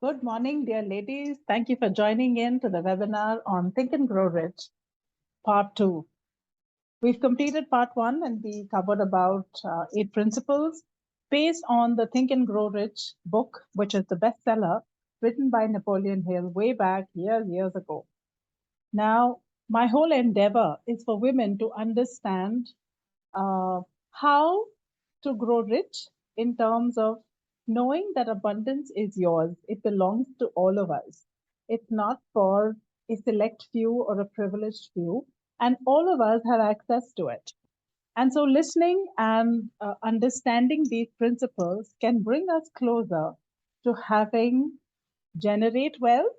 Good morning, dear ladies. Thank you for joining in to the webinar on Think and Grow Rich, Part 2. We've completed Part 1 and we covered about 8 principles based on the Think and Grow Rich book, which is the bestseller written by Napoleon Hill way back years ago. Now, my whole endeavor is for women to understand how to grow rich in terms of knowing that abundance is yours. It belongs to all of us. It's not for a select few or a privileged few, and all of us have access to it. And so listening and understanding these principles can bring us closer to having generate wealth,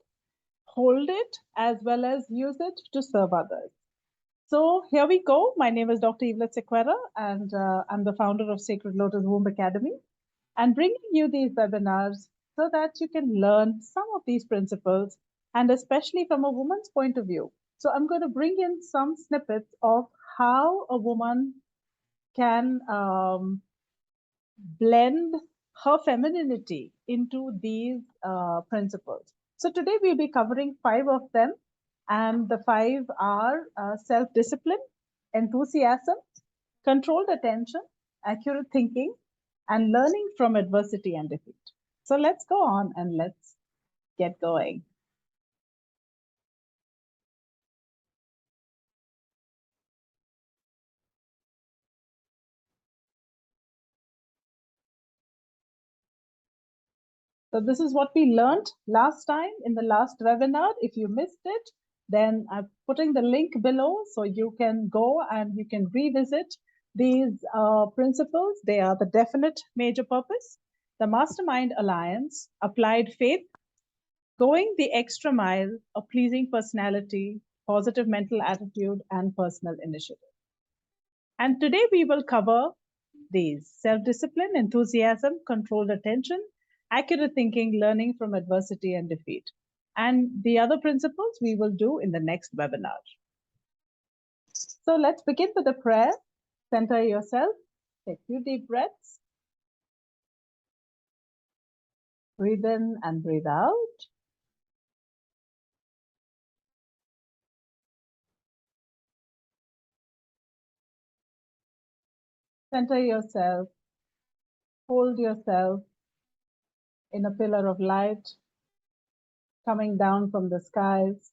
hold it, as well as use it to serve others. So here we go. My name is Dr. Evelet Sequeira, and I'm the founder of Sacred Lotus Womb Academy, and bringing you these webinars so that you can learn some of these principles, and especially from a woman's point of view. So I'm going to bring in some snippets of how a woman can blend her femininity into these principles. So today we'll be covering 5 of them. And the 5 are self-discipline, enthusiasm, controlled attention, accurate thinking, and learning from adversity and defeat. So let's go on and let's get going. So this is what we learned last time in the last webinar. If you missed it, then I'm putting the link below so you can go and you can revisit these principles. They are the definite major purpose, the mastermind alliance, applied faith, going the extra mile, a pleasing personality, positive mental attitude, and personal initiative. And today we will cover these: self-discipline, enthusiasm, controlled attention, accurate thinking, learning from adversity and defeat. And the other principles we will do in the next webinar. So let's begin with a prayer. Center yourself, take a few deep breaths. Breathe in and breathe out. Center yourself, hold yourself in a pillar of light coming down from the skies,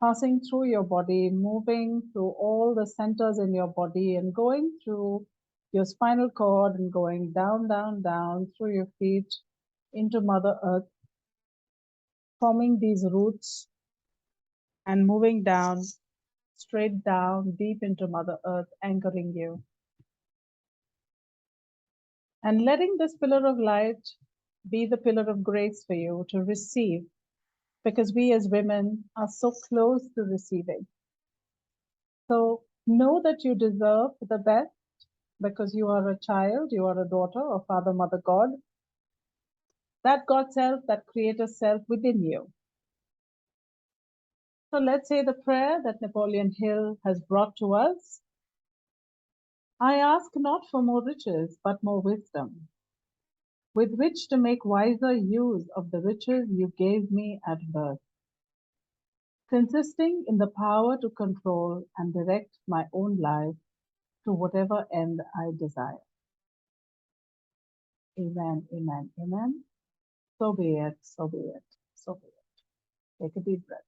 passing through your body, moving through all the centers in your body and going through your spinal cord and going down, down, down through your feet into Mother Earth, forming these roots and moving down, straight down, deep into Mother Earth, anchoring you. And letting this pillar of light be the pillar of grace for you to receive, because we as women are so close to receiving. So know that you deserve the best because you are a child, you are a daughter of Father, Mother, God. That God self, that creator self within you. So let's say the prayer that Napoleon Hill has brought to us. I ask not for more riches, but more wisdom, with which to make wiser use of the riches you gave me at birth, consisting in the power to control and direct my own life to whatever end I desire. Amen, amen, amen. So be it, so be it, so be it. Take a deep breath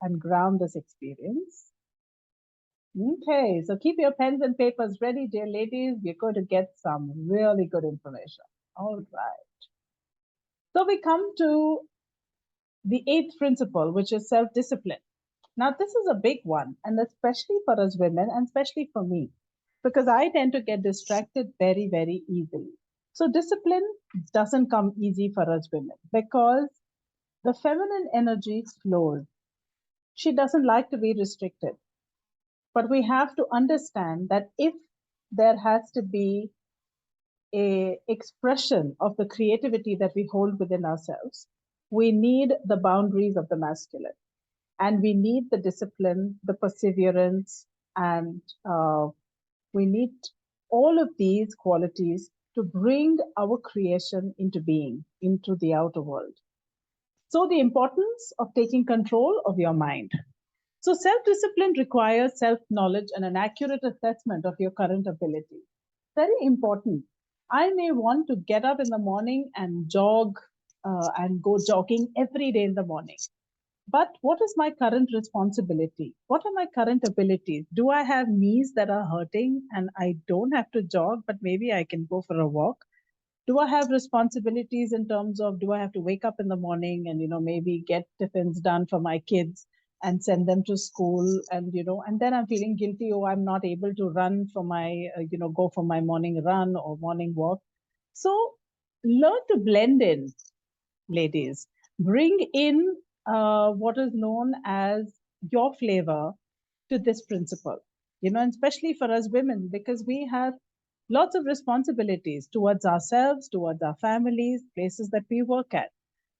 and ground this experience. Okay, so keep your pens and papers ready, dear ladies. We're going to get some really good information. All right. So we come to the 8th principle, which is self-discipline. Now, this is a big one, and especially for us women, and especially for me, because I tend to get distracted very, very easily. So discipline doesn't come easy for us women because the feminine energy flows. She doesn't like to be restricted. But we have to understand that if there has to be a expression of the creativity that we hold within ourselves, we need the boundaries of the masculine. And we need the discipline, the perseverance, and we need all of these qualities to bring our creation into being, into the outer world. So the importance of taking control of your mind. So self-discipline requires self-knowledge and an accurate assessment of your current ability. Very important. I may want to get up in the morning and jog and go jogging every day in the morning. But what is my current responsibility? What are my current abilities? Do I have knees that are hurting and I don't have to jog, but maybe I can go for a walk? Do I have responsibilities in terms of, do I have to wake up in the morning and, maybe get tiffins done for my kids and send them to school? And, and then I'm feeling guilty, oh, I'm not able to run for my, go for my morning run or morning walk. So learn to blend in, ladies. Bring in what is known as your flavor to this principle, and especially for us women, because we have lots of responsibilities towards ourselves, towards our families, places that we work at.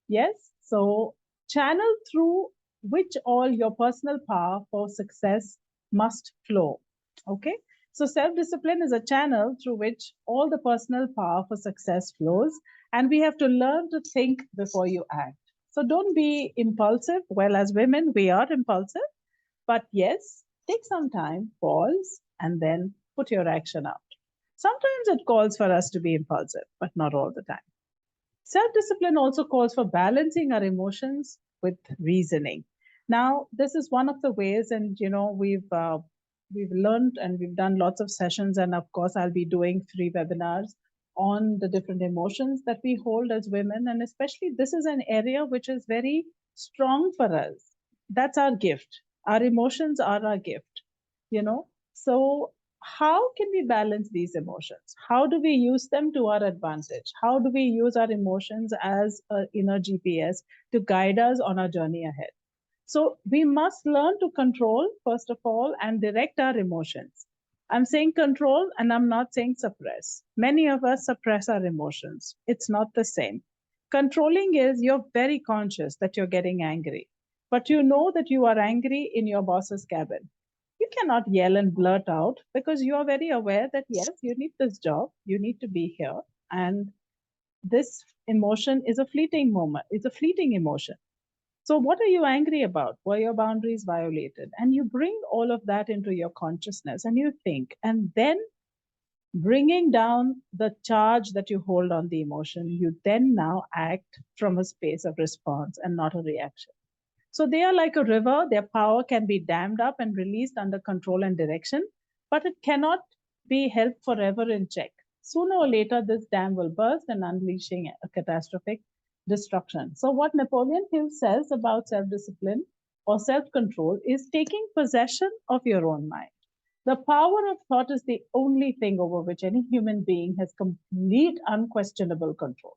Yes, so channel through which all your personal power for success must flow. Okay, so self-discipline is a channel through which all the personal power for success flows, and we have to learn to think before you act. So don't be impulsive. Well, as women, we are impulsive, but yes, take some time, pause, and then put your action out. Sometimes it calls for us to be impulsive, but not all the time. Self-discipline also calls for balancing our emotions with reasoning. Now, this is one of the ways, and we've learned and we've done lots of sessions, and of course, I'll be doing 3 webinars on the different emotions that we hold as women, and especially this is an area which is very strong for us. That's our gift. Our emotions are our gift. So how can we balance these emotions? How do we use them to our advantage? How do we use our emotions as an inner GPS to guide us on our journey ahead? So we must learn to control, first of all, and direct our emotions. I'm saying control and I'm not saying suppress. Many of us suppress our emotions. It's not the same. Controlling is you're very conscious that you're getting angry, but you know that you are angry in your boss's cabin. You cannot yell and blurt out because you are very aware that yes, you need this job, you need to be here, and this emotion is a fleeting moment, it's a fleeting emotion. So what are you angry about? Were your boundaries violated? And you bring all of that into your consciousness and you think, and then bringing down the charge that you hold on the emotion, you then now act from a space of response and not a reaction. So they are like a river. Their power can be dammed up and released under control and direction, but it cannot be held forever in check. Sooner or later, this dam will burst and unleashing a catastrophic destruction. So what Napoleon Hill says about self-discipline or self-control is taking possession of your own mind. The power of thought is the only thing over which any human being has complete, unquestionable control.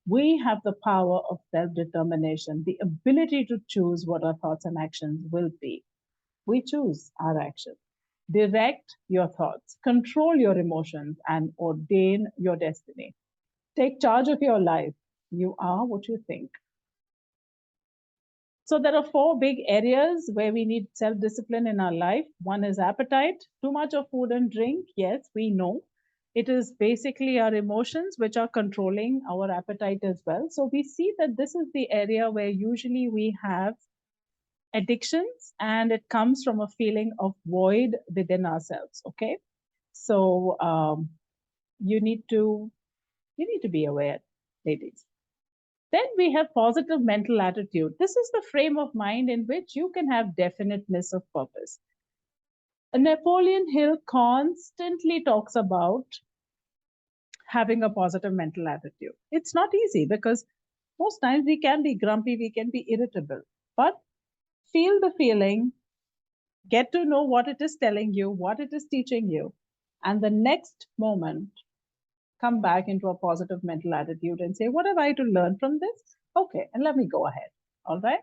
We have the power of self-determination, the ability to choose what our thoughts and actions will be. We choose our actions. Direct your thoughts, control your emotions, and ordain your destiny. Take charge of your life. You are what you think. So there are 4 big areas where we need self-discipline in our life. One is appetite, too much of food and drink. Yes, we know. It is basically our emotions which are controlling our appetite as well. So we see that this is the area where usually we have addictions, and it comes from a feeling of void within ourselves. Okay, so you need to be aware, ladies. Then we have positive mental attitude. This is the frame of mind in which you can have definiteness of purpose. Napoleon Hill constantly talks about having a positive mental attitude. It's not easy because most times we can be grumpy, we can be irritable, but feel the feeling, get to know what it is telling you, what it is teaching you, and the next moment, come back into a positive mental attitude and say, what have I to learn from this? Okay, and let me go ahead. All right.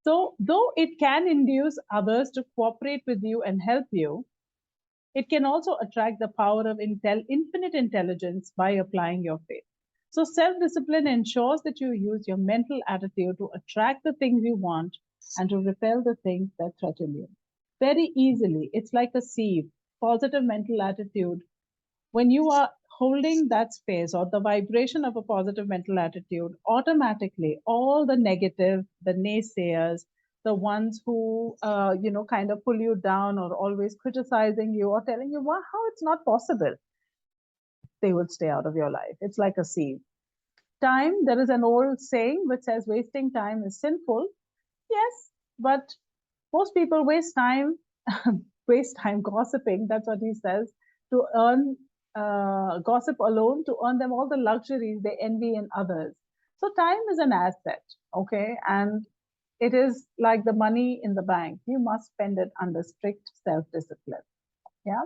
So though it can induce others to cooperate with you and help you, it can also attract the power of infinite intelligence by applying your faith. So self-discipline ensures that you use your mental attitude to attract the things you want and to repel the things that threaten you. Very easily, it's like a sieve. Positive mental attitude. When you are holding that space or the vibration of a positive mental attitude, automatically all the negative, the naysayers, the ones who, kind of pull you down or always criticizing you or telling you how it's not possible, they will stay out of your life. It's like a seed. Time, there is an old saying which says wasting time is sinful. Yes, but most people waste time, waste time gossiping. That's what he says, to earn gossip alone, to earn them all the luxuries they envy in others. So time is an asset, okay? And it is like the money in the bank. You must spend it under strict self-discipline. Yeah.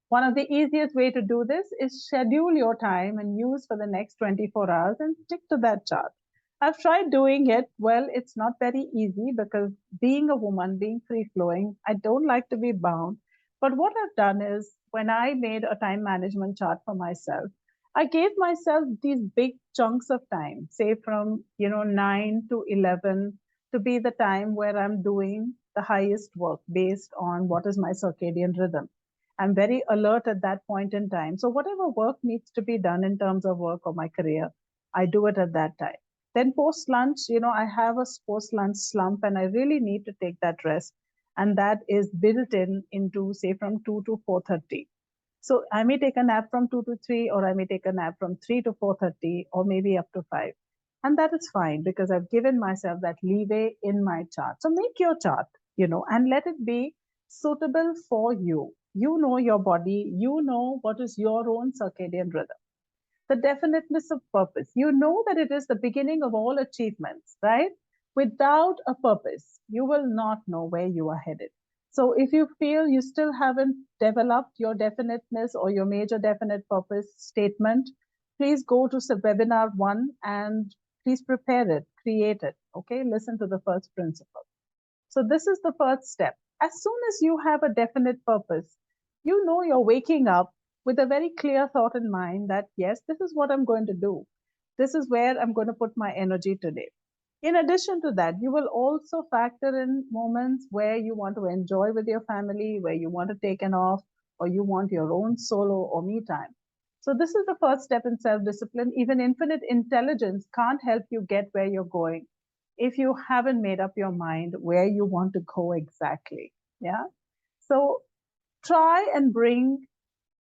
One of the easiest way to do this is schedule your time and use for the next 24 hours and stick to that chart. I've tried doing it. Well, it's not very easy because being a woman, being free flowing, I don't like to be bound. But what I've done is when I made a time management chart for myself, I gave myself these big chunks of time, say from 9 to 11, to be the time where I'm doing the highest work based on what is my circadian rhythm. I'm very alert at that point in time. So whatever work needs to be done in terms of work or my career, I do it at that time. Then post lunch, I have a post lunch slump and I really need to take that rest. And that is built into say from 2 to 4:30. So I may take a nap from 2 to 3, or I may take a nap from 3 to 4:30, or maybe up to 5. And that is fine because I've given myself that leeway in my chart. So make your chart, and let it be suitable for you. You know your body, you know what is your own circadian rhythm. The definiteness of purpose. You know that it is the beginning of all achievements, right? Without a purpose, you will not know where you are headed. So if you feel you still haven't developed your definiteness or your major definite purpose statement, please go to webinar 1 and please prepare it, create it, okay? Listen to the first principle. So this is the first step. As soon as you have a definite purpose, you're waking up with a very clear thought in mind that, yes, this is what I'm going to do. This is where I'm going to put my energy today. In addition to that, you will also factor in moments where you want to enjoy with your family, where you want to take an off, or you want your own solo or me time. So this is the first step in self-discipline. Even infinite intelligence can't help you get where you're going if you haven't made up your mind where you want to go exactly. Yeah. So try and bring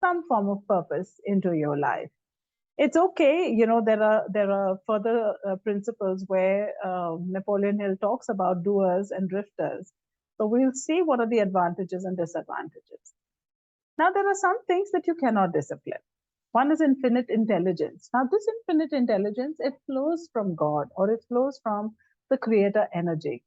some form of purpose into your life. It's okay, there are further principles where Napoleon Hill talks about doers and drifters. So we'll see what are the advantages and disadvantages. Now, there are some things that you cannot discipline. One is infinite intelligence. Now, this infinite intelligence, it flows from God, or it flows from the creator energy.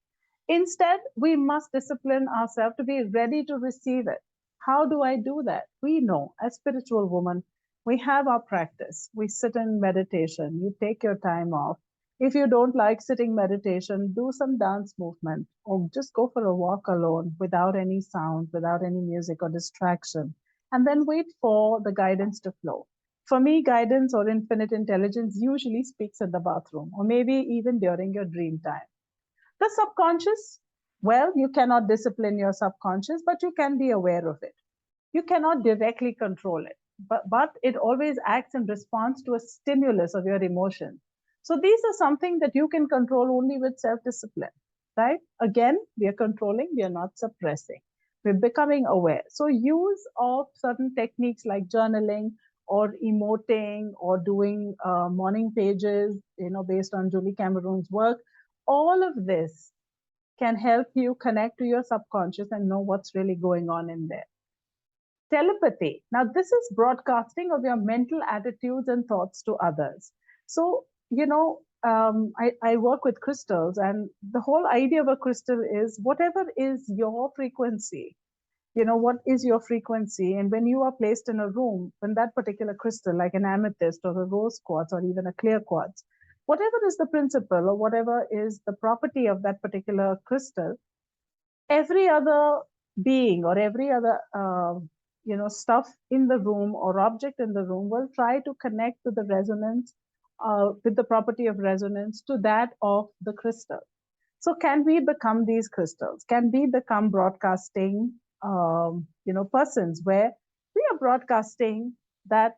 Instead, we must discipline ourselves to be ready to receive it. How do I do that? We know, as spiritual women, we have our practice. We sit in meditation. You take your time off. If you don't like sitting meditation, do some dance movement, or just go for a walk alone without any sound, without any music or distraction, and then wait for the guidance to flow. For me, guidance or infinite intelligence usually speaks in the bathroom, or maybe even during your dream time. The subconscious, well, you cannot discipline your subconscious, but you can be aware of it. You cannot directly control it, but it always acts in response to a stimulus of your emotions. So these are something that you can control only with self-discipline, right? Again, we are controlling, we are not suppressing. We're becoming aware. So use of certain techniques like journaling or emoting or doing morning pages, based on Julie Cameron's work, all of this can help you connect to your subconscious and know what's really going on in there. Telepathy. Now, this is broadcasting of your mental attitudes and thoughts to others. So, I work with crystals, and the whole idea of a crystal is whatever is your frequency, what is your frequency? And when you are placed in a room, when that particular crystal, like an amethyst or a rose quartz or even a clear quartz, whatever is the principle or whatever is the property of that particular crystal, every other being or every other stuff in the room or object in the room will try to connect to the resonance with the property of resonance to that of the crystal. So can we become these crystals? Can we become broadcasting persons where we are broadcasting that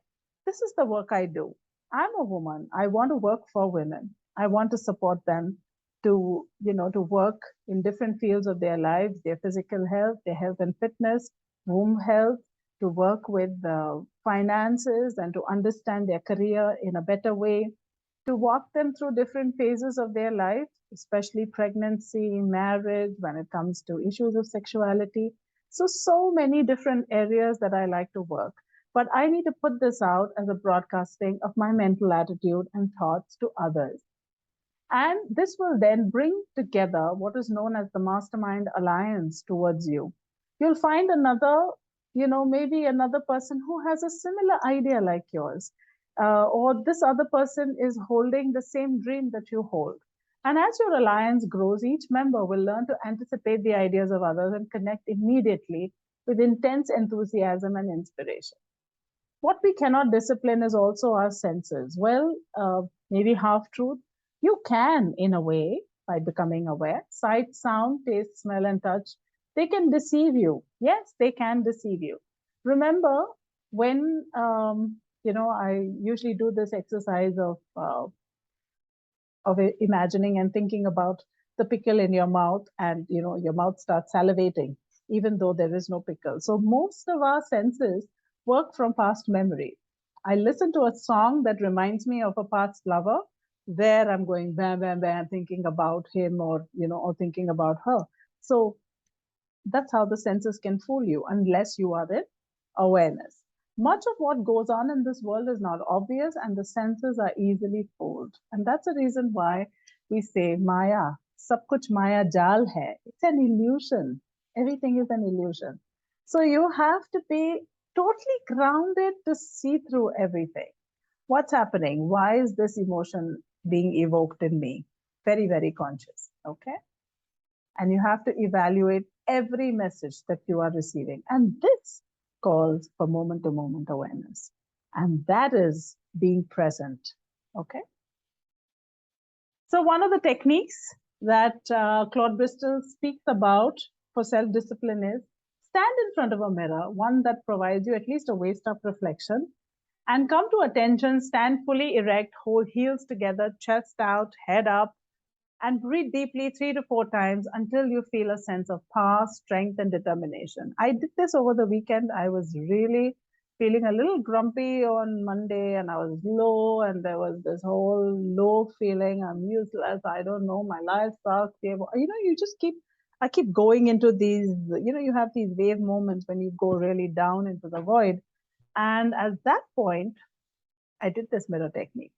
this is the work I do. I'm a woman. I want to work for women. I want to support them to, to work in different fields of their lives, their physical health, their health and fitness, womb health, to work with finances and to understand their career in a better way, to walk them through different phases of their life, especially pregnancy, marriage, when it comes to issues of sexuality. So many different areas that I like to work. But I need to put this out as a broadcasting of my mental attitude and thoughts to others. And this will then bring together what is known as the mastermind alliance towards you. You'll find another, maybe another person who has a similar idea like yours, or this other person is holding the same dream that you hold. And as your alliance grows, each member will learn to anticipate the ideas of others and connect immediately with intense enthusiasm and inspiration. What we cannot discipline is also our senses. Well, maybe half truth. You can, in a way, by becoming aware. Sight, sound, taste, smell, and touch, they can deceive you. Yes, they can deceive you. Remember, when, I usually do this exercise of imagining and thinking about the pickle in your mouth, and, your mouth starts salivating, even though there is no pickle. So most of our senses work from past memory. I listen to a song that reminds me of a past lover. There I'm going bam, bam, bam, thinking about him, or, or thinking about her. So that's how the senses can fool you unless you are in awareness. Much of what goes on in this world is not obvious, and the senses are easily fooled. And that's the reason why we say Maya, sab kuch Maya jal hai. It's an illusion. Everything is an illusion. So you have to be totally grounded to see through everything. What's happening? Why is this emotion being evoked in me? Very, very conscious, okay? And you have to evaluate every message that you are receiving. And this calls for moment-to-moment awareness. And that is being present, okay? So one of the techniques that Claude Bristol speaks about for self-discipline is stand in front of a mirror, one that provides you at least a waist-up reflection, and come to attention, stand fully erect, hold heels together, chest out, head up, and breathe deeply 3 to 4 times until you feel a sense of power, strength, and determination. I did this over the weekend. I was really feeling a little grumpy on Monday, and I was low, and there was this whole low feeling. I'm useless. I don't know. My life sucks. I keep going into these, you have these wave moments when you go really down into the void. And at that point, I did this mirror technique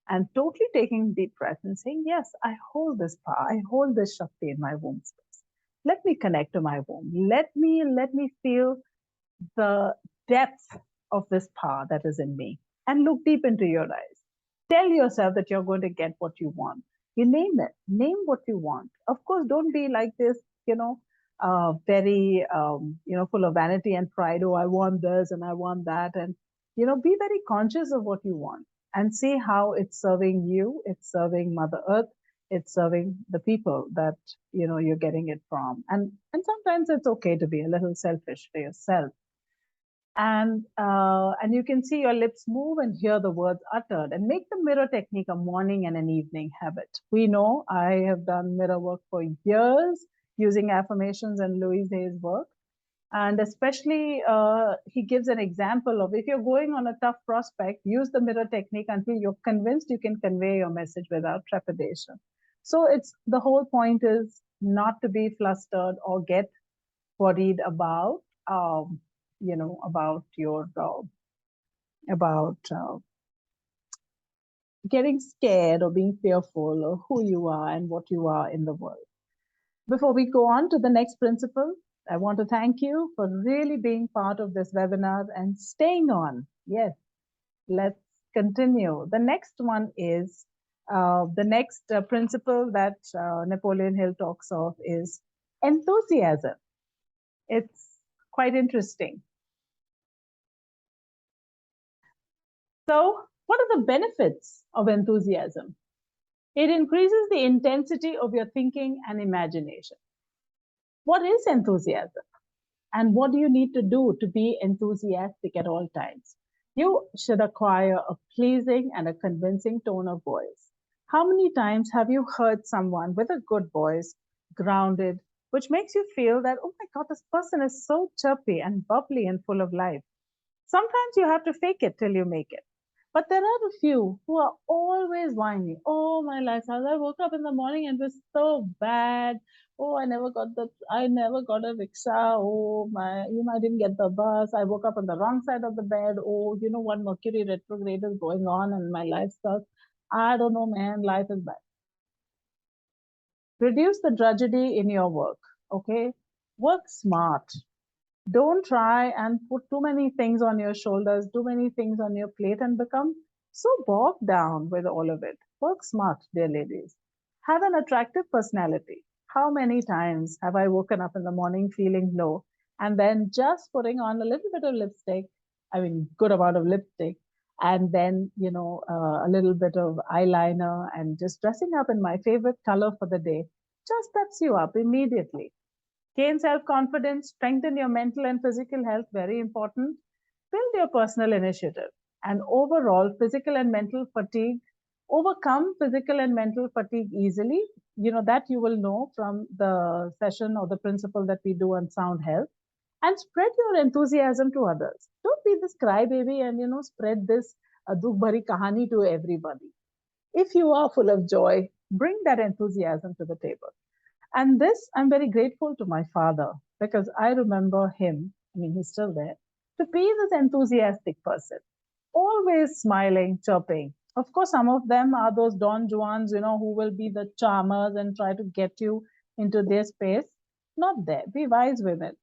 and totally taking deep breath and saying, yes, I hold this power. I hold this Shakti in my womb space. Let me connect to my womb. Let me feel the depth of this power that is in me, and look deep into your eyes. Tell yourself that you're going to get what you want. You name it. Name what you want. Of course, don't be like this, very, full of vanity and pride. Oh, I want this and I want that. And, be very conscious of what you want and see how it's serving you. It's serving Mother Earth. It's serving the people that, you're getting it from. And sometimes it's okay to be a little selfish for yourself. And you can see your lips move and hear the words uttered, and make the mirror technique a morning and an evening habit. We know I have done mirror work for years using affirmations and Louise Hay's work. And especially, he gives an example of if you're going on a tough prospect, use the mirror technique until you're convinced you can convey your message without trepidation. So the whole point is not to be flustered or get worried about, getting scared or being fearful of who you are and what you are in the world. Before we go on to the next principle, I want to thank you for really being part of this webinar and staying on. Yes, let's continue. The next one is, the next principle that Napoleon Hill talks of is enthusiasm. It's quite interesting. So what are the benefits of enthusiasm? It increases the intensity of your thinking and imagination. What is enthusiasm? And what do you need to do to be enthusiastic at all times? You should acquire a pleasing and a convincing tone of voice. How many times have you heard someone with a good voice, grounded, which makes you feel that, oh my God, this person is so chirpy and bubbly and full of life? Sometimes you have to fake it till you make it. But there are a few who are always whiny. Oh, my life, I woke up in the morning and it was so bad. Oh, I never got a rickshaw. Oh, I didn't get the bus. I woke up on the wrong side of the bed. Oh, what Mercury retrograde is going on and my life sucks. I don't know, man, life is bad. Reduce the drudgery in your work, okay? Work smart. Don't try and put too many things on your shoulders, too many things on your plate, and become so bogged down with all of it. Work smart, dear ladies. Have an attractive personality. How many times have I woken up in the morning feeling low and then just putting on a little bit of lipstick, I mean, good amount of lipstick, and then, a little bit of eyeliner and just dressing up in my favorite color for the day just peps you up immediately. Gain self-confidence, strengthen your mental and physical health, very important. Build your personal initiative. And overall, physical and mental fatigue, overcome physical and mental fatigue easily. That you will know from the session or the principle that we do on sound health. And spread your enthusiasm to others. Don't be this crybaby and, spread this dukh bhari kahani to everybody. If you are full of joy, bring that enthusiasm to the table. And this, I'm very grateful to my father because I remember him, I mean, he's still there, to be this enthusiastic person, always smiling, chirping. Of course, some of them are those Don Juans, who will be the charmers and try to get you into their space. Not there. Be wise with it,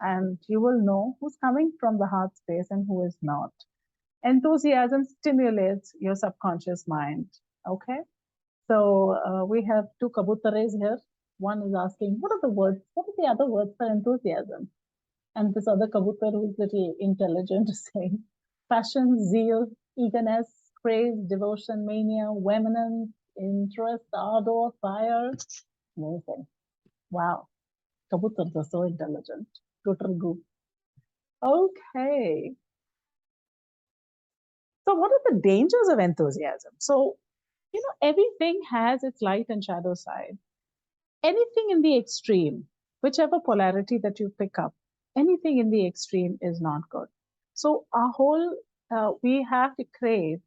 and you will know who's coming from the heart space and who is not. Enthusiasm stimulates your subconscious mind. Okay. So we have two kabutares here. One is asking, what are the other words for enthusiasm? And this other kabutar who's little intelligent is saying, passion, zeal, eagerness, praise, devotion, mania, vehemence, interest, ardor, fire. Amazing. Wow. Kabutars are so intelligent. Total group. Okay. So what are the dangers of enthusiasm? So, everything has its light and shadow side. Anything in the extreme, whichever polarity that you pick up, anything in the extreme is not good. So we have to crave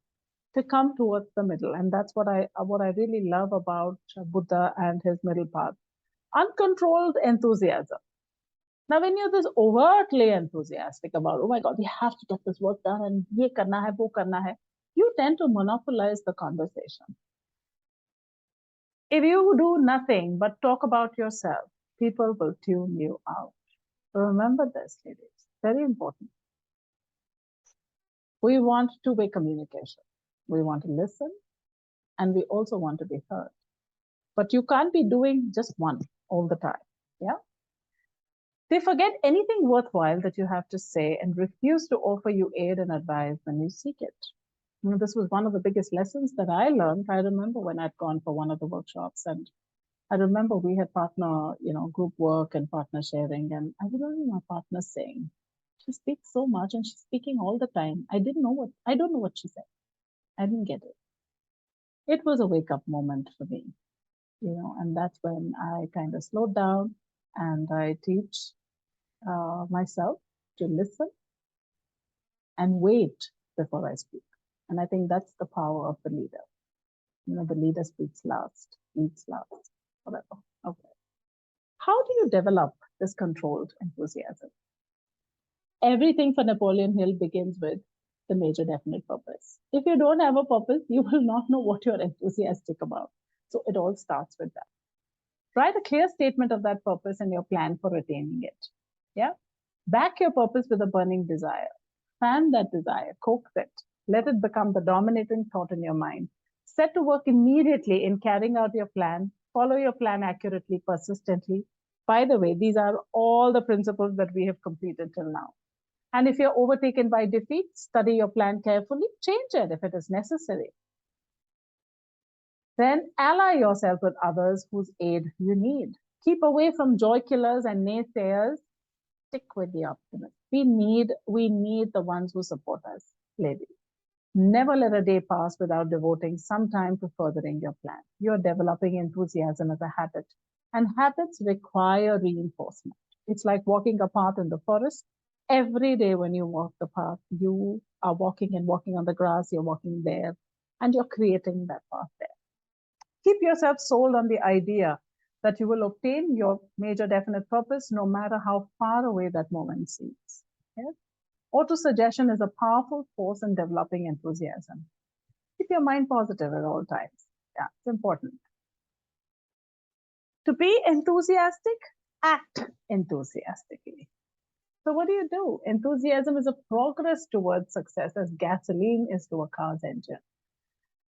to come towards the middle, and that's what I really love about Buddha and his middle path. Uncontrolled enthusiasm. Now, when you're this overtly enthusiastic about, oh my God, we have to get this work done, and ye karna hai, wo karna hai, you tend to monopolize the conversation. If you do nothing but talk about yourself, people will tune you out. So remember this, ladies. Very important. We want two-way communication. We want to listen, and we also want to be heard. But you can't be doing just one all the time. Yeah. They forget anything worthwhile that you have to say and refuse to offer you aid and advice when you seek it. This was one of the biggest lessons that I learned. I remember when I'd gone for one of the workshops, and I remember we had partner, group work and partner sharing. And I remember my partner saying, she speaks so much and she's speaking all the time. I don't know what she said. I didn't get it. It was a wake up moment for me, and that's when I kind of slowed down and I teach myself to listen and wait before I speak. And I think that's the power of the leader. The leader speaks last, eats last, whatever. Okay. How do you develop this controlled enthusiasm? Everything for Napoleon Hill begins with the major definite purpose. If you don't have a purpose, you will not know what you're enthusiastic about. So it all starts with that. Write a clear statement of that purpose and your plan for attaining it. Yeah. Back your purpose with a burning desire. Fan that desire, coax it. Let it become the dominating thought in your mind. Set to work immediately in carrying out your plan. Follow your plan accurately, persistently. By the way, these are all the principles that we have completed till now. And if you're overtaken by defeat, study your plan carefully, change it if it is necessary. Then ally yourself with others whose aid you need. Keep away from joy killers and naysayers. Stick with the optimists. We need the ones who support us, ladies. Never let a day pass without devoting some time to furthering your plan. You're developing enthusiasm as a habit, and habits require reinforcement. It's like walking a path in the forest. Every day when you walk the path, you are walking and walking on the grass, you're walking there, and you're creating that path there. Keep yourself sold on the idea that you will obtain your major definite purpose no matter how far away that moment seems. Yes? Auto-suggestion is a powerful force in developing enthusiasm. Keep your mind positive at all times. Yeah, it's important. To be enthusiastic, act enthusiastically. So what do? Enthusiasm is a progress towards success as gasoline is to a car's engine.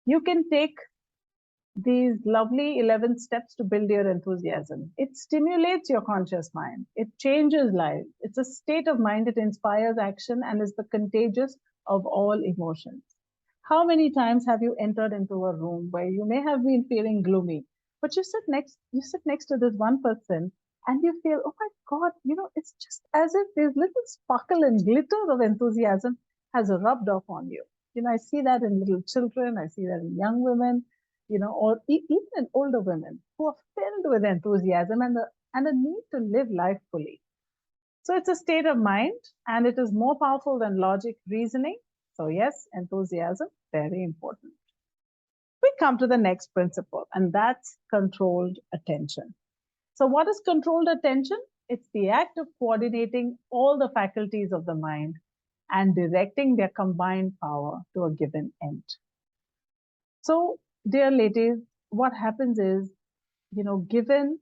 You can take these lovely 11 steps to build your enthusiasm. It stimulates your conscious mind. It changes lives. It's a state of mind that inspires action and is the contagious of all emotions. How many times have you entered into a room where you may have been feeling gloomy, but you sit next to this one person and you feel, oh my God, it's just as if this little sparkle and glitter of enthusiasm has rubbed off on you. I see that in little children, I see that in young women, or even in older women who are filled with enthusiasm and a need to live life fully. So it's a state of mind, and it is more powerful than logic reasoning. So yes, enthusiasm, very important. We come to the next principle, and that's controlled attention. So what is controlled attention? It's the act of coordinating all the faculties of the mind and directing their combined power to a given end. So, dear ladies, what happens is, given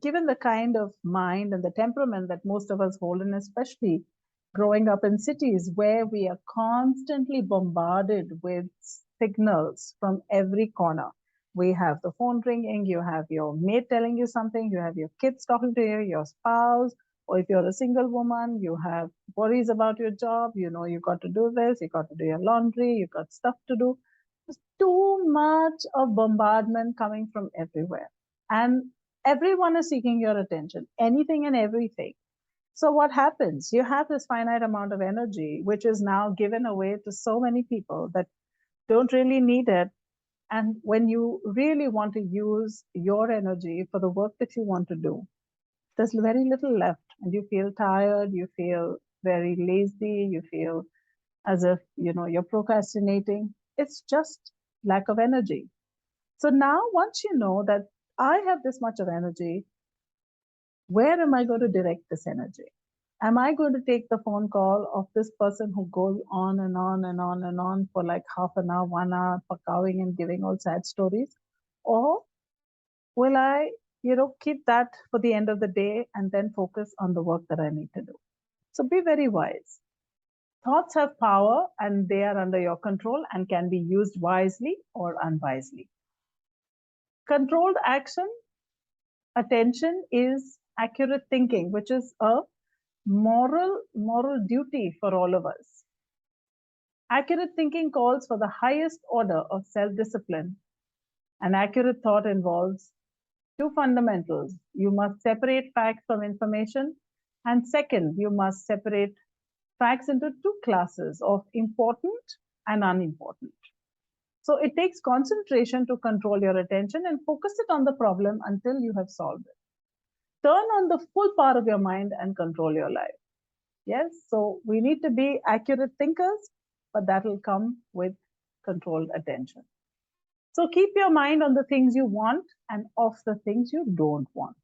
the kind of mind and the temperament that most of us hold, and especially growing up in cities where we are constantly bombarded with signals from every corner. We have the phone ringing, you have your mate telling you something, you have your kids talking to you, your spouse, or if you're a single woman, you have worries about your job, you got to do this, you got to do your laundry, you got stuff to do. There's too much of bombardment coming from everywhere. And everyone is seeking your attention, anything and everything. So what happens? You have this finite amount of energy, which is now given away to so many people that don't really need it. And when you really want to use your energy for the work that you want to do, there's very little left, and you feel tired, you feel very lazy, you feel as if, you're procrastinating. It's just lack of energy. So now, once you know that I have this much of energy, where am I going to direct this energy? Am I going to take the phone call of this person who goes on and on and on and on for like half an hour, 1 hour, pakawing and giving all sad stories? Or will I, keep that for the end of the day and then focus on the work that I need to do? So be very wise. Thoughts have power and they are under your control and can be used wisely or unwisely. Controlled action, attention is accurate thinking, which is a moral duty for all of us. Accurate thinking calls for the highest order of self-discipline. An accurate thought involves two fundamentals. You must separate facts from information. And second, you must separate facts into two classes of important and unimportant. So it takes concentration to control your attention and focus it on the problem until you have solved it. Turn on the full power of your mind and control your life. Yes, so we need to be accurate thinkers, but that will come with controlled attention. So keep your mind on the things you want and off the things you don't want.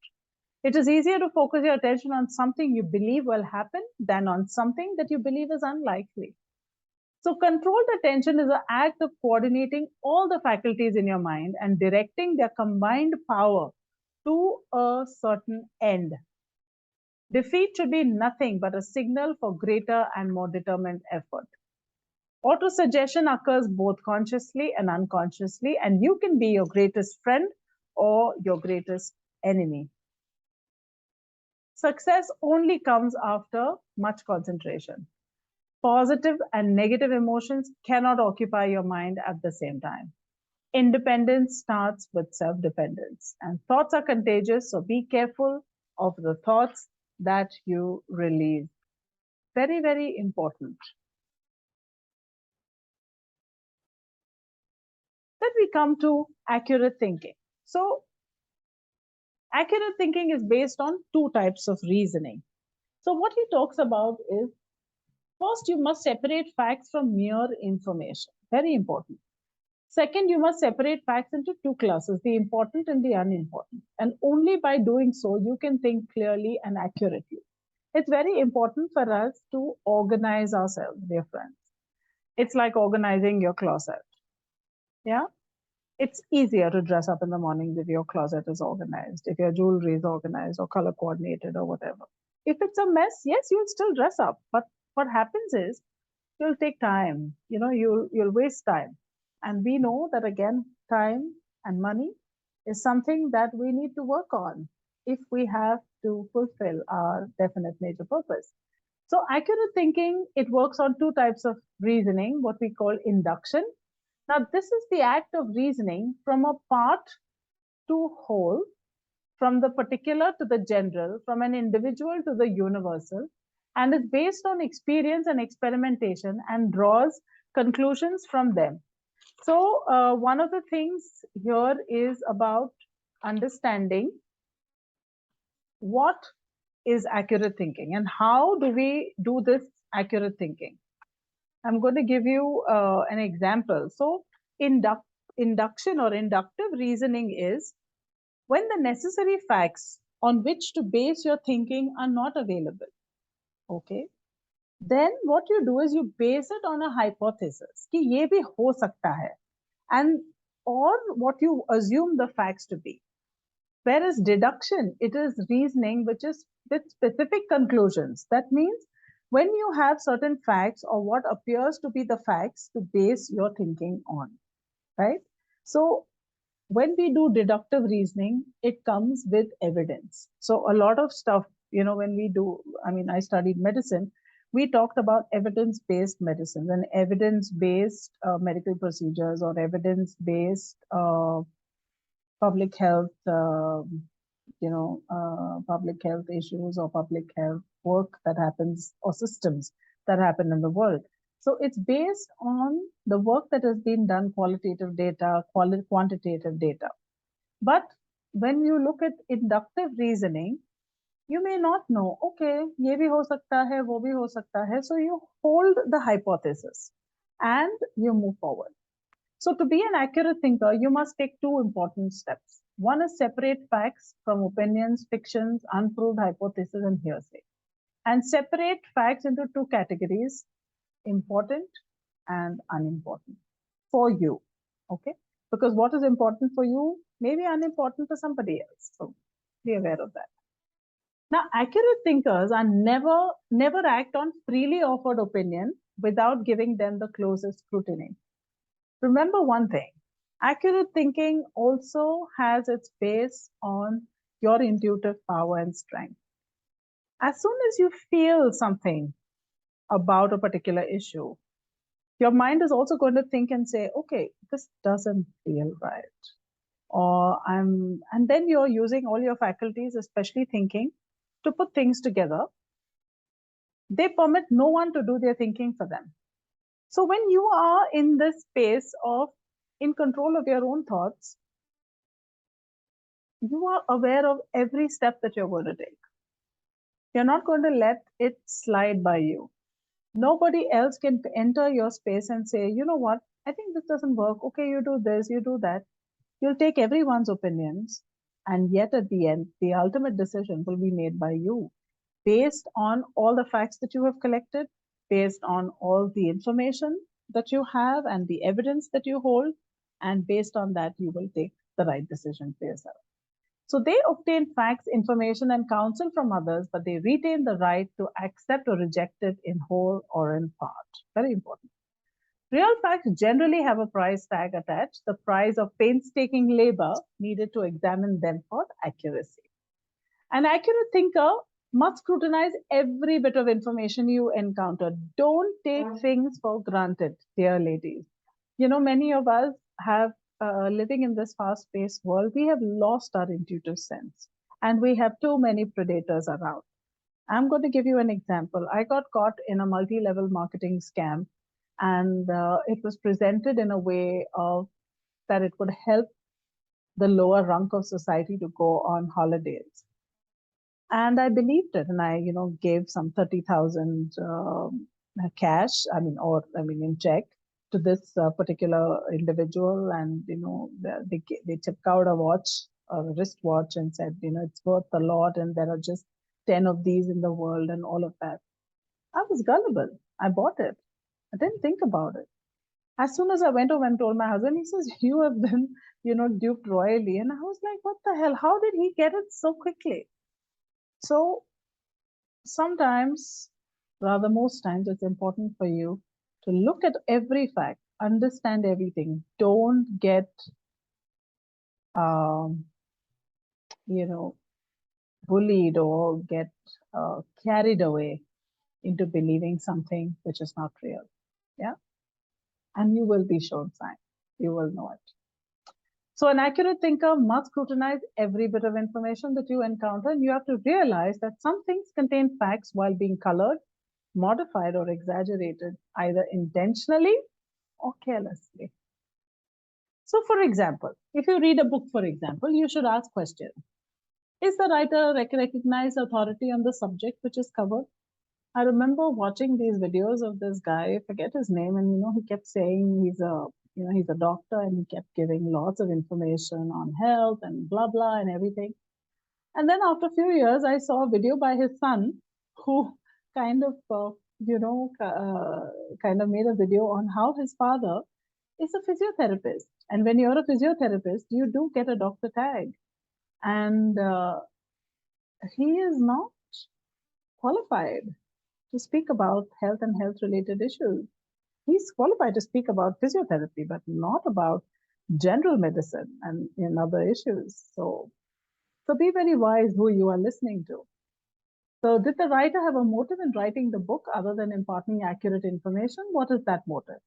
It is easier to focus your attention on something you believe will happen than on something that you believe is unlikely. So controlled attention is an act of coordinating all the faculties in your mind and directing their combined power to a certain end. Defeat should be nothing but a signal for greater and more determined effort. Auto-suggestion occurs both consciously and unconsciously, and you can be your greatest friend or your greatest enemy. Success only comes after much concentration. Positive and negative emotions cannot occupy your mind at the same time. Independence starts with self-dependence, and thoughts are contagious, so be careful of the thoughts that you release. Very, very important. Then we come to accurate thinking. So accurate thinking is based on two types of reasoning. So what he talks about is, first, you must separate facts from mere information. Very important. Second, you must separate facts into two classes, the important and the unimportant. And only by doing so, you can think clearly and accurately. It's very important for us to organize ourselves, dear friends. It's like organizing your closet. Yeah? It's easier to dress up in the morning if your closet is organized, if your jewelry is organized or color coordinated or whatever. If it's a mess, yes, you'll still dress up. But what happens is you'll take time, you'll waste time. And we know that again, time and money is something that we need to work on if we have to fulfill our definite major purpose. So accurate thinking, it works on two types of reasoning, what we call induction. Now, this is the act of reasoning from a part to whole, from the particular to the general, from an individual to the universal, and is based on experience and experimentation and draws conclusions from them. So one of the things here is about understanding what is accurate thinking and how do we do this accurate thinking. I'm going to give you an example. So induction or inductive reasoning is when the necessary facts on which to base your thinking are not available. Okay. Then what you do is you base it on a hypothesis कि ये भी हो सकता है, and or what you assume the facts to be. Whereas deduction, it is reasoning which is with specific conclusions. That means when you have certain facts or what appears to be the facts to base your thinking on, right? So when we do deductive reasoning, it comes with evidence. So a lot of stuff, when we do, I studied medicine, we talked about evidence-based medicine and evidence-based medical procedures or evidence-based public health, public health issues or public health work that happens or systems that happen in the world. So it's based on the work that has been done, qualitative data, quantitative data. But when you look at inductive reasoning, you may not know, okay, ye bhi ho sakta hai, wo bhi ho sakta hai. So you hold the hypothesis and you move forward. So to be an accurate thinker, you must take two important steps. One is separate facts from opinions, fictions, unproved hypotheses, and hearsay. And separate facts into two categories, important and unimportant for you. Okay? Because what is important for you may be unimportant for somebody else. So be aware of that. Now, accurate thinkers are never act on freely offered opinion without giving them the closest scrutiny. Remember one thing, accurate thinking also has its base on your intuitive power and strength. As soon as you feel something about a particular issue, your mind is also going to think and say, okay, this doesn't feel right. And then you're using all your faculties, especially thinking, to put things together. They permit no one to do their thinking for them. So when you are in this space of in control of your own thoughts, you are aware of every step that you're going to take. You're not going to let it slide by you. Nobody else can enter your space and say, you know what, I think this doesn't work. Okay, you do this, you do that. You'll take everyone's opinions. And yet at the end, the ultimate decision will be made by you based on all the facts that you have collected, based on all the information that you have and the evidence that you hold, and based on that, you will take the right decision for yourself. So they obtain facts, information, and counsel from others, but they retain the right to accept or reject it in whole or in part. Very important. Real facts generally have a price tag attached, the price of painstaking labor needed to examine them for accuracy. An accurate thinker must scrutinize every bit of information you encounter. Don't take things for granted, dear ladies. Many of us have, living in this fast-paced world, we have lost our intuitive sense and we have too many predators around. I'm going to give you an example. I got caught in a multi-level marketing scam, and it was presented in a way of that it would help the lower rung of society to go on holidays. And I believed it, and I, gave some 30,000 cash. In check to this particular individual, and they took out a watch, a wristwatch, and said, it's worth a lot, and there are just 10 of these in the world, and all of that. I was gullible. I bought it. I didn't think about it. As soon as I went home and told my husband, he says, "You have been, duped royally." And I was like, "What the hell? How did he get it so quickly?" So sometimes, rather most times, it's important for you to look at every fact, understand everything. Don't get, bullied or get carried away into believing something which is not real. Yeah. And you will be shown signs. You will know it. So an accurate thinker must scrutinize every bit of information that you encounter, and you have to realize that some things contain facts while being colored, modified, or exaggerated, either intentionally or carelessly. So for example, if you read a book, for example, you should ask questions. Is the writer recognized authority on the subject which is covered? I remember watching these videos of this guy, I forget his name, and he kept saying he's a doctor, and he kept giving lots of information on health and blah blah and everything. And then after a few years, I saw a video by his son who kind of kind of made a video on how his father is a physiotherapist. And when you're a physiotherapist, you do get a doctor tag, and he is not qualified to speak about health and health related issues. He's qualified to speak about physiotherapy, but not about general medicine and in other issues. So be very wise who you are listening to. So did the writer have a motive in writing the book other than imparting accurate information? What is that motive?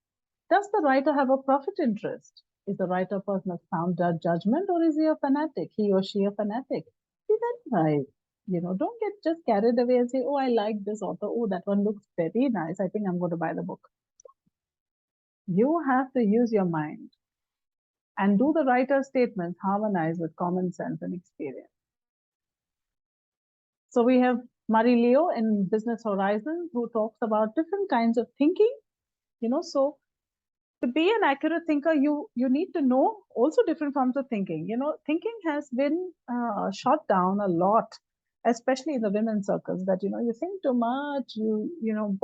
Does the writer have a profit interest? Is the writer a person of sound judgment, or is he a fanatic? He or she a fanatic? Be very wise. Don't get just carried away and say, "Oh, I like this author. Oh, that one looks very nice. I think I'm going to buy the book." You have to use your mind, and do the writer's statements harmonize with common sense and experience? So we have Marie Leo in Business Horizons, who talks about different kinds of thinking. So to be an accurate thinker, you need to know also different forms of thinking. Thinking has been shot down a lot, especially in the women's circles, that you think too much,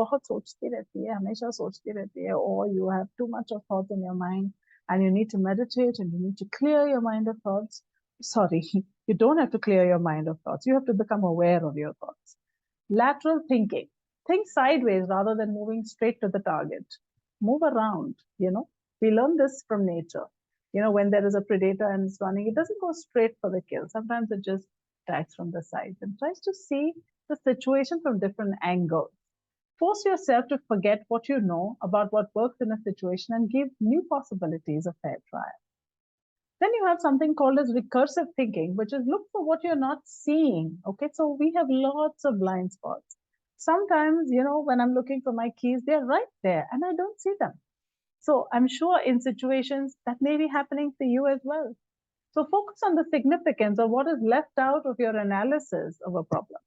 बहुत सोचती रहती है, हमेशा सोचती रहती है, or you have too much of thoughts in your mind, and you need to meditate, and you need to clear your mind of thoughts. Sorry, you don't have to clear your mind of thoughts. You have to become aware of your thoughts. Lateral thinking. Think sideways rather than moving straight to the target. Move around. We learn this from nature. When there is a predator and it's running, it doesn't go straight for the kill. Sometimes it just attacks from the sides and tries to see the situation from different angles. Force yourself to forget what you know about what works in a situation and give new possibilities a fair trial. Then you have something called as recursive thinking, which is look for what you're not seeing. Okay, so we have lots of blind spots. Sometimes, when I'm looking for my keys, they're right there and I don't see them. So I'm sure in situations that may be happening to you as well. So focus on the significance of what is left out of your analysis of a problem.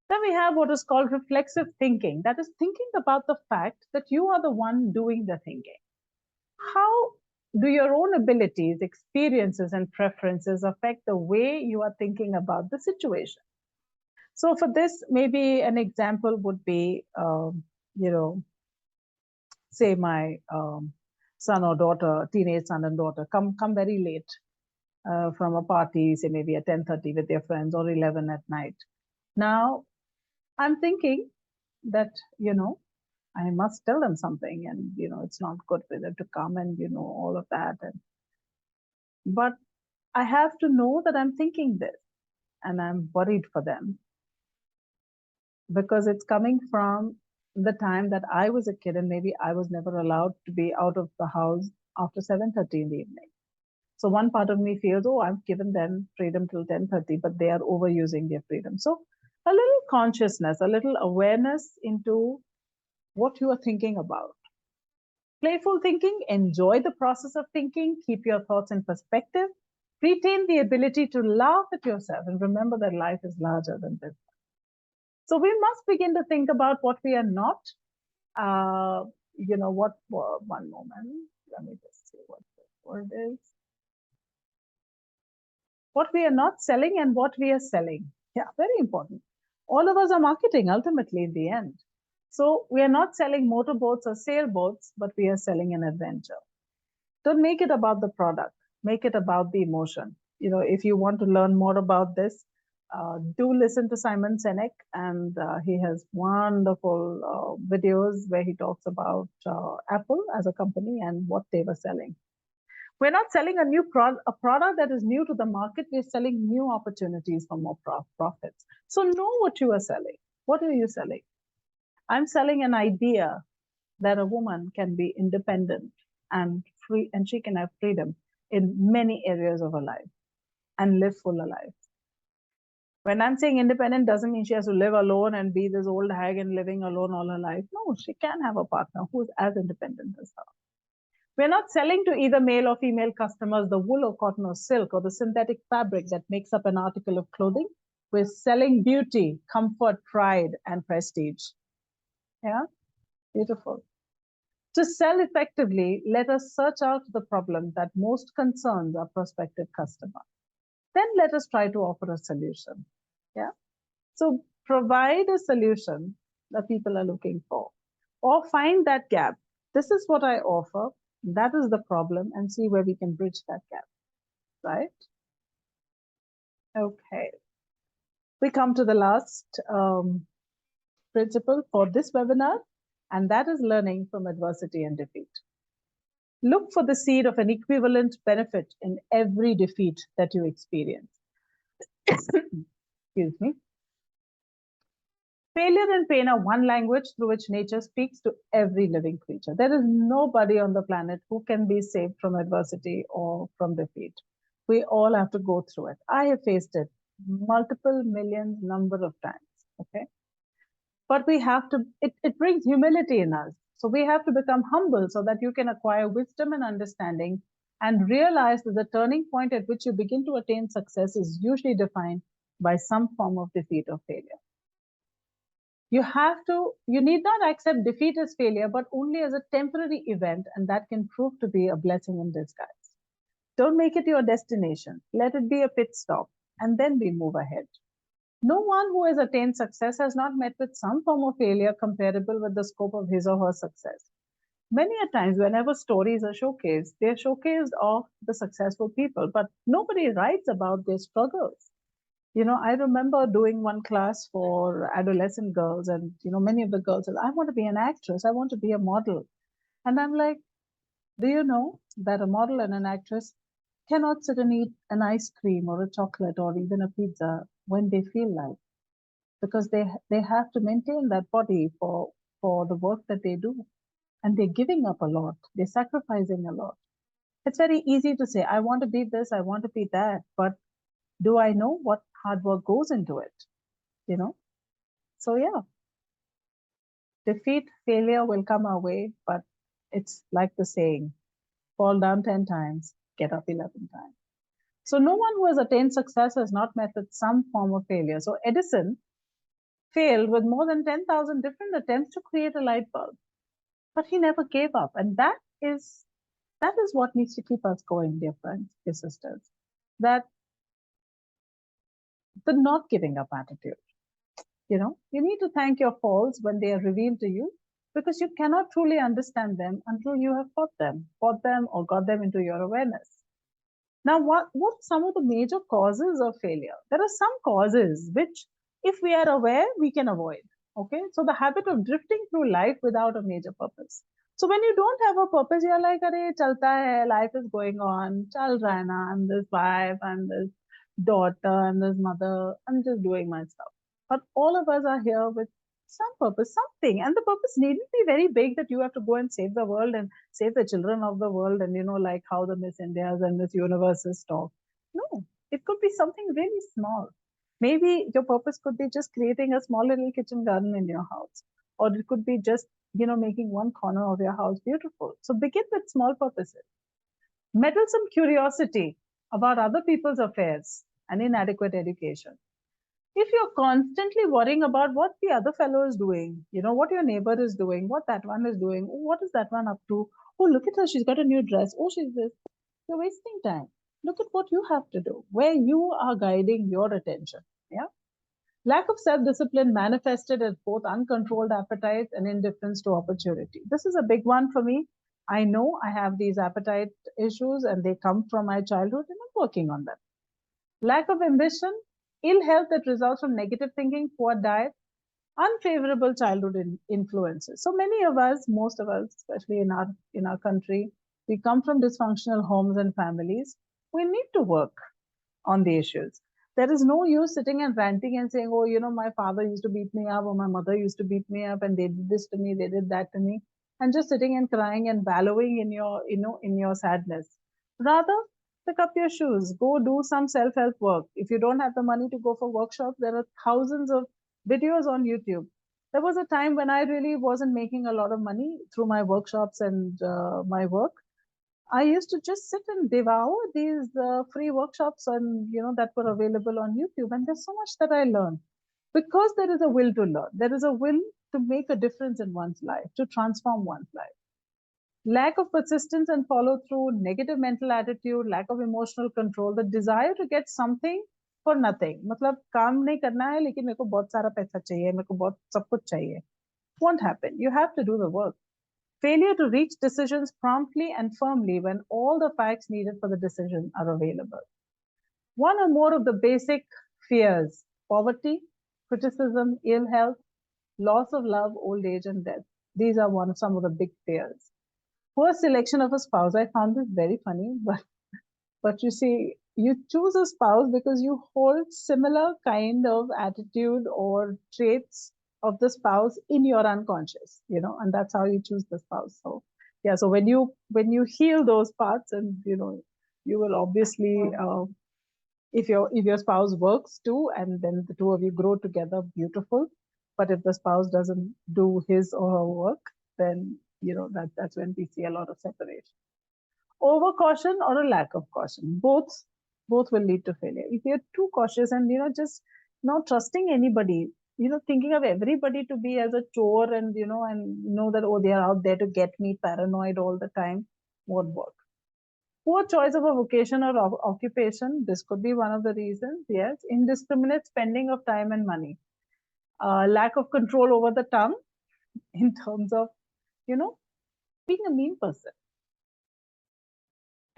Then we have what is called reflexive thinking. That is thinking about the fact that you are the one doing the thinking. How do your own abilities, experiences, and preferences affect the way you are thinking about the situation? So for this, maybe an example would be, say my son or daughter, teenage son and daughter, come very late from a party, say maybe at 10:30 with their friends, or 11 at night. Now, I'm thinking that, I must tell them something, and it's not good for them to come, and all of that. But I have to know that I'm thinking this, and I'm worried for them, because it's coming from the time that I was a kid, and maybe I was never allowed to be out of the house after 7:30 in the evening. So one part of me feels, oh, I've given them freedom till 10:30, but they are overusing their freedom. So a little consciousness, a little awareness into what you are thinking about. Playful thinking, enjoy the process of thinking, keep your thoughts in perspective, retain the ability to laugh at yourself, and remember that life is larger than this. So we must begin to think about what we are not. One moment, let me just see what the word is. What we are not selling and what we are selling. Yeah, very important. All of us are marketing ultimately in the end. So we are not selling motorboats or sailboats, but we are selling an adventure. Don't make it about the product. Make it about the emotion. If you want to learn more about this, do listen to Simon Sinek, and he has wonderful videos where he talks about Apple as a company and what they were selling. We're not selling a product that is new to the market. We're selling new opportunities for more profits. So know what you are selling. What are you selling? I'm selling an idea that a woman can be independent and free, and she can have freedom in many areas of her life and live full life. When I'm saying independent, doesn't mean she has to live alone and be this old hag and living alone all her life. No, she can have a partner who's as independent as her. We're not selling to either male or female customers the wool or cotton or silk or the synthetic fabric that makes up an article of clothing. We're selling beauty, comfort, pride, and prestige. Yeah, beautiful. To sell effectively, let us search out the problem that most concerns our prospective customer. Then let us try to offer a solution. Yeah. So provide a solution that people are looking for, or find that gap. This is what I offer. That is the problem, and see where we can bridge that gap. Right? Okay. We come to the last principle for this webinar, and that is learning from adversity and defeat. Look for the seed of an equivalent benefit in every defeat that you experience. Excuse me. Failure and pain are one language through which nature speaks to every living creature. There is nobody on the planet who can be saved from adversity or from defeat. We all have to go through it. I have faced it multiple millions number of times. Okay. But we have to, it brings humility in us. So we have to become humble so that you can acquire wisdom and understanding and realize that the turning point at which you begin to attain success is usually defined by some form of defeat or failure. You need not accept defeat as failure, but only as a temporary event, and that can prove to be a blessing in disguise. Don't make it your destination. Let it be a pit stop, and then we move ahead. No one who has attained success has not met with some form of failure comparable with the scope of his or her success. Many a times, whenever stories are showcased, they're showcased of the successful people, but nobody writes about their struggles. I remember doing one class for adolescent girls, and many of the girls said, I want to be an actress, I want to be a model. And I'm like, do you know that a model and an actress cannot sit and eat an ice cream or a chocolate or even a pizza when they feel like, because they have to maintain that body for the work that they do, and they're giving up a lot, they're sacrificing a lot. It's very easy to say, I want to be this, I want to be that, but do I know what hard work goes into it? So yeah, defeat, failure will come our way, but it's like the saying, fall down 10 times, get up 11 times. So no one who has attained success has not met with some form of failure. So Edison failed with more than 10,000 different attempts to create a light bulb, but he never gave up. And that is what needs to keep us going, dear friends, dear sisters, that the not giving up attitude. You need to thank your falls when they are revealed to you, because you cannot truly understand them until you have fought them or got them into your awareness. Now, what some of the major causes of failure? There are some causes which, if we are aware, we can avoid. Okay, so the habit of drifting through life without a major purpose. So when you don't have a purpose, you're like, "Arey, chalta hai, life is going on, chal raha hai na, I'm this wife, I'm this daughter, I'm this mother, I'm just doing my stuff." But all of us are here with some purpose, something, and the purpose needn't be very big that you have to go and save the world and save the children of the world, and like how the Miss Indias and Miss Universes talk. No, it could be something really small. Maybe your purpose could be just creating a small little kitchen garden in your house, or it could be just, making one corner of your house beautiful. So begin with small purposes. Meddlesome curiosity about other people's affairs and inadequate education. If you're constantly worrying about what the other fellow is doing, what your neighbor is doing, what that one is doing, oh, what is that one up to? Oh, look at her, she's got a new dress. Oh, she's this. You're wasting time. Look at what you have to do, where you are guiding your attention. Yeah. Lack of self-discipline manifested as both uncontrolled appetites and indifference to opportunity. This is a big one for me. I know I have these appetite issues and they come from my childhood and I'm working on them. Lack of ambition, ill health that results from negative thinking, poor diet, unfavorable childhood influences. So many of us, most of us, especially in our country, we come from dysfunctional homes and families. We need to work on the issues. There is no use sitting and ranting and saying, oh, my father used to beat me up, or my mother used to beat me up, and they did this to me, they did that to me, and just sitting and crying and wallowing in your, in your sadness. Rather, pick up your shoes, go do some self-help work. If you don't have the money to go for workshops, there are thousands of videos on YouTube. There was a time when I really wasn't making a lot of money through my workshops and my work. I used to just sit and devour these free workshops and that were available on YouTube, and there's so much that I learned because there is a will to learn. There is a will to make a difference in one's life, to transform one's life. Lack of persistence and follow through, negative mental attitude, lack of emotional control, the desire to get something for nothing. मतलब काम नहीं करना है लेकिन मेरे को बहुत सारा पैसा चाहिए, मेरे को बहुत सब कुछ चाहिए. Won't happen. You have to do the work. Failure to reach decisions promptly and firmly when all the facts needed for the decision are available. One or more of the basic fears: poverty, criticism, ill health, loss of love, old age, and death. These are some of the big fears. Poor selection of a spouse. I found this very funny, but you see, you choose a spouse because you hold similar kind of attitude or traits of the spouse in your unconscious, and that's how you choose the spouse. So yeah, so when you heal those parts, and you will obviously, if your spouse works too, and then the two of you grow together, beautiful. But if the spouse doesn't do his or her work, then that's when we see a lot of separation. Over caution or a lack of caution, both will lead to failure. If you're too cautious and just not trusting anybody, thinking of everybody to be as a chore, and know that, oh, they are out there to get me, paranoid all the time, won't work. Poor choice of a vocation or occupation, this could be one of the reasons. Yes. Indiscriminate spending of time and money. Lack of control over the tongue in terms of being a mean person.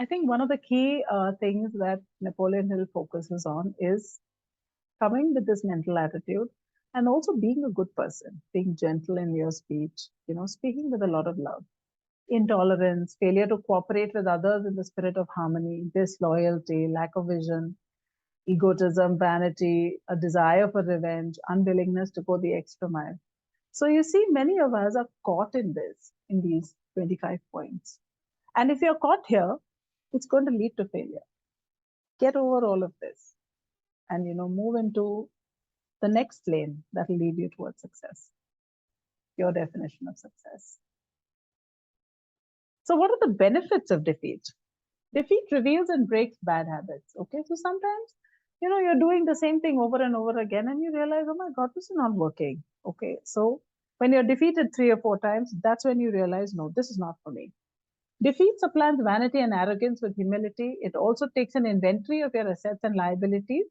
I think one of the key things that Napoleon Hill focuses on is coming with this mental attitude and also being a good person, being gentle in your speech, speaking with a lot of love. Intolerance, failure to cooperate with others in the spirit of harmony, disloyalty, lack of vision, egotism, vanity, a desire for revenge, unwillingness to go the extra mile. So you see, many of us are caught in these 25 points. And if you're caught here, it's going to lead to failure. Get over all of this and, move into the next lane that will lead you towards success. Your definition of success. So what are the benefits of defeat? Defeat reveals and breaks bad habits. Okay, so sometimes, you're doing the same thing over and over again and you realize, oh my God, this is not working. Okay, so when you're defeated 3 or 4 times, that's when you realize, no, this is not for me. Defeat supplants vanity and arrogance with humility. It also takes an inventory of your assets and liabilities.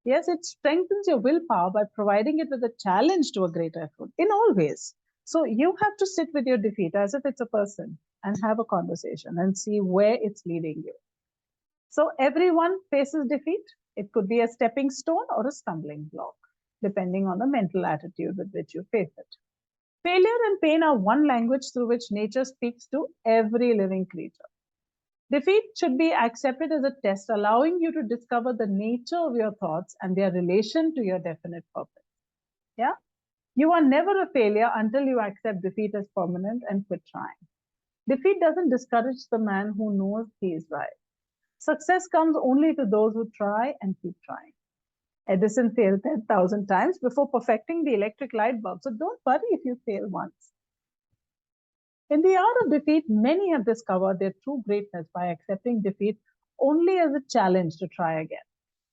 Yes, it strengthens your willpower by providing it with a challenge to a greater effort in all ways. So you have to sit with your defeat as if it's a person and have a conversation and see where it's leading you. So everyone faces defeat. It could be a stepping stone or a stumbling block, depending on the mental attitude with which you face it. Failure and pain are one language through which nature speaks to every living creature. Defeat should be accepted as a test, allowing you to discover the nature of your thoughts and their relation to your definite purpose. Yeah? You are never a failure until you accept defeat as permanent and quit trying. Defeat doesn't discourage the man who knows he is right. Success comes only to those who try and keep trying. Edison failed 10,000 times before perfecting the electric light bulb. So don't worry if you fail once. In the art of defeat, many have discovered their true greatness by accepting defeat only as a challenge to try again.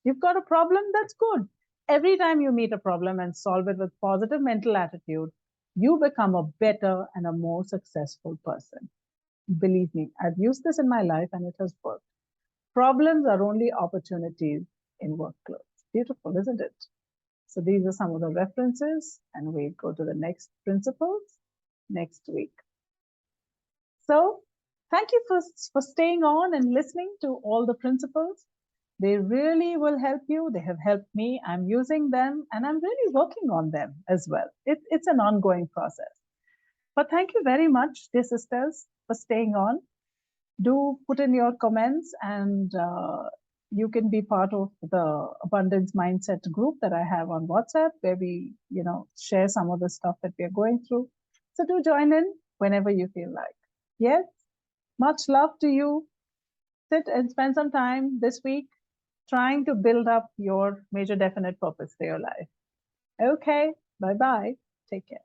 You've got a problem, that's good. Every time you meet a problem and solve it with positive mental attitude, you become a better and a more successful person. Believe me, I've used this in my life and it has worked. Problems are only opportunities in work clothes. Beautiful, isn't it? So these are some of the references, and we'll go to the next principles next week. So thank you for staying on and listening to all the principles. They really will help you. They have helped me. I'm using them and I'm really working on them as well. It's an ongoing process. But thank you very much, dear sisters, for staying on. Do put in your comments, and you can be part of the Abundance Mindset group that I have on WhatsApp, where we, share some of the stuff that we are going through. So do join in whenever you feel like. Yes, much love to you. Sit and spend some time this week trying to build up your major definite purpose for your life. Okay, bye-bye. Take care.